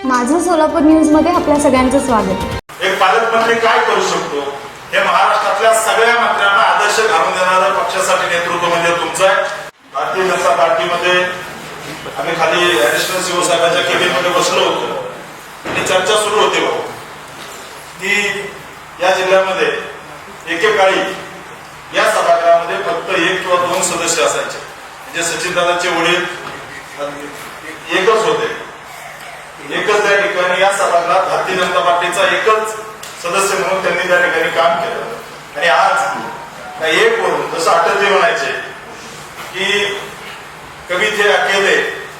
माझं सोलापूर न्यूज मध्ये आपल्या सगळ्यांचं स्वागत। एक पालकमंत्री काय करू शकतो हे महाराष्ट्रातल्या सगळ्या मंत्र्यांना आदर्श घालून देणारा पक्षासाठी नेतृत्व म्हणजे तुमचं आहे। भारतीय जनता पार्टीमध्ये आम्ही खाली ऍडिशनल सीओ साहेबांच्या केबिनमध्ये बसलो होतो आणि चर्चा सुरू होती भाऊ की या जिल्ह्यामध्ये एकेकाळी या सभागृहामध्ये फक्त 1 किंवा 2 सदस्य असायचे, म्हणजे सचिनदादांचे वडील एकच होते। एकच त्या ठिकाणी या सभागृहात भारतीय जनता पार्टीचा एकच सदस्य म्हणून त्यांनी त्या ठिकाणी काम केलं आणि आज एक वरून जसं अटलजी म्हणायचे की कभी थे अकेले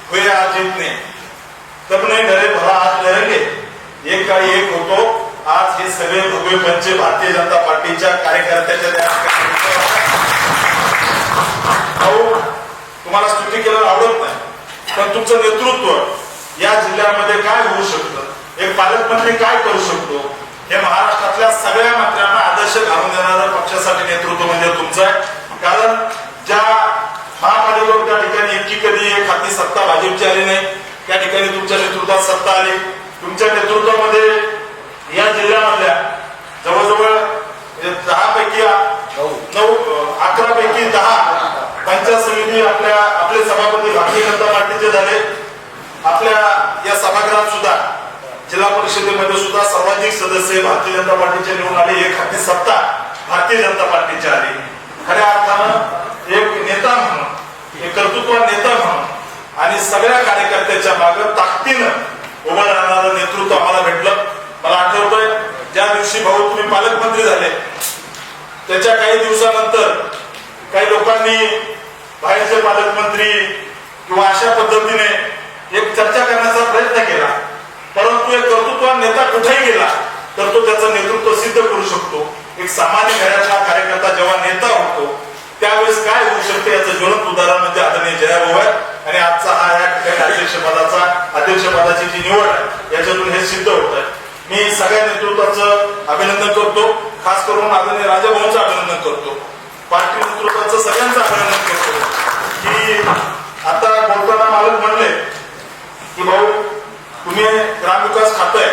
हुए आज जितने तब नहीं डरे भला आज डरेंगे। एक काळी एक होतो, आज हे सगळे भगवे पंचे भारतीय जनता पार्टीच्या कार्यकर्त्याच्या तुम्हाला स्तुती केलं आवडत नाही, पण तुमचं नेतृत्व या जिल्ह्यामध्ये काय होऊ शकतं, एक पालकमंत्री काय करू शकतो हे महाराष्ट्रातल्या सगळ्या मंत्र्यांना आदर्श घालून देणारा पक्षासाठी नेतृत्व म्हणजे तुमचं आहे। कारण ज्या महापालिकेवर त्या ठिकाणी इतकी कधी एक हाती सत्ता भाजपची आली नाही, त्या ठिकाणी तुमच्या नेतृत्वात सत्ता आली। तुमच्या नेतृत्वामध्ये या जिल्ह्यामधल्या जवळजवळ 10 पैकी 11 पैकी 10 पंचायत समिती आपले सभापती भारतीय जनता पार्टीचे झाले। आपल्या या सभागृहात सुद्धा जिल्हा परिषदेमध्ये सुद्धा सर्वाधिक सदस्य भारतीय जनता पार्टीचे निवडून आले, एक हाती सत्ता भारतीय जनता पार्टीची आली। खऱ्या अर्थानं एक नेता म्हणून, एक कर्तृत्व नेता म्हणून आणि सगळ्या कार्यकर्त्याच्या मागे ताकदीनं उभं राहणारं नेतृत्व आम्हाला भेटलं। मला आठवतंय ज्या दिवशी भाऊ तुम्ही पालकमंत्री झाले त्याच्या काही दिवसानंतर काही लोकांनी बाहेरचे पालकमंत्री किंवा अशा पद्धतीने एक चर्चा करण्याचा प्रयत्न केला, परंतु एक कर्तृत्व नेता कुठेही गेला तर तो त्याचं नेतृत्व सिद्ध करू शकतो। एक सामान्य घराचा कार्यकर्ता जेव्हा नेता होतो त्यावेळेस काय होऊ शकते याचं ज्वलंत उदाहरण म्हणजे आदरणीय जयाभाऊ आहे। आणि आजचा हा या ठिकाणी अध्यक्षपदाची जी निवड आहे याच्यातून हे सिद्ध होत आहे। मी सगळ्या नेतृत्वाचं अभिनंदन करतो, खास करून आदरणीय राजाभाऊंचं अभिनंदन करतो, पार्टी नेतृत्वाचं सगळ्यांचं अभिनंदन करतो की आता बोलताना मालक म्हणले की भाऊ तुम्ही ग्रामविकास खातं आहे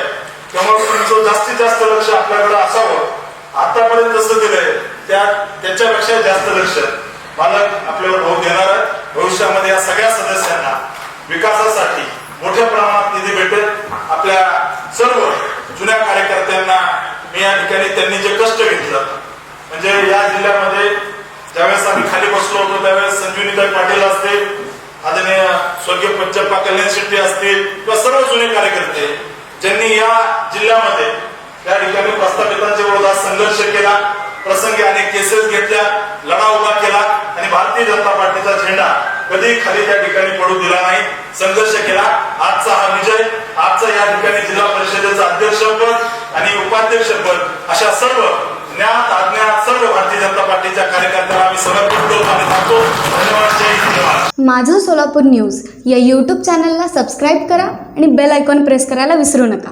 त्यामुळे तुमचं जास्तीत जास्त लक्ष आपल्याकडे असावं, आतापर्यंत जसं दिलंय त्याच्यापेक्षा जास्त लक्ष मालक आपल्याला भाऊ देणार आहे। भविष्यामध्ये या सगळ्या सदस्यांना विकासासाठी मोठ्या प्रमाणात निधी भेटेल। आपल्या सर्व जुन्या कार्यकर्त्यांना मी या ठिकाणी त्यांनी जे कष्ट घेतलं, म्हणजे या जिल्ह्यामध्ये ज्यावेळेस आम्ही खाली बसलो होतो त्यावेळेस संजीवनीताई पाटील असतील, आदरणीय स्वर्गीय पंचप्पा कल्याण शेट्टी असतील किंवा सर्व जुने कार्यकर्ते ज्यांनी या जिल्ह्यामध्ये त्या ठिकाणी प्रस्थापितांच्या विरोधात संघर्ष केला, प्रसंगी अनेक केसेस घेतल्या, लढा उभा केला आणि भारतीय जनता पार्टीचा झेंडा कधी खाली त्या ठिकाणी पडू दिला नाही, संघर्ष केला। आजचा हा विजय, आजचा या ठिकाणी जिल्हा परिषदेचं अध्यक्षपद आणि उपाध्यक्षपद अशा सर्व ज्ञात अज्ञात सर्व भारतीय जनता पार्टीच्या कार्यकर्त्यांना आम्ही समर्पित करतो आणि सांगतो धन्यवाद, जय हिंद। माझं सोलापूर न्यूज या YouTube चॅनलला सबस्क्राईब करा आणि बेल आयकॉन प्रेस करायला विसरू नका।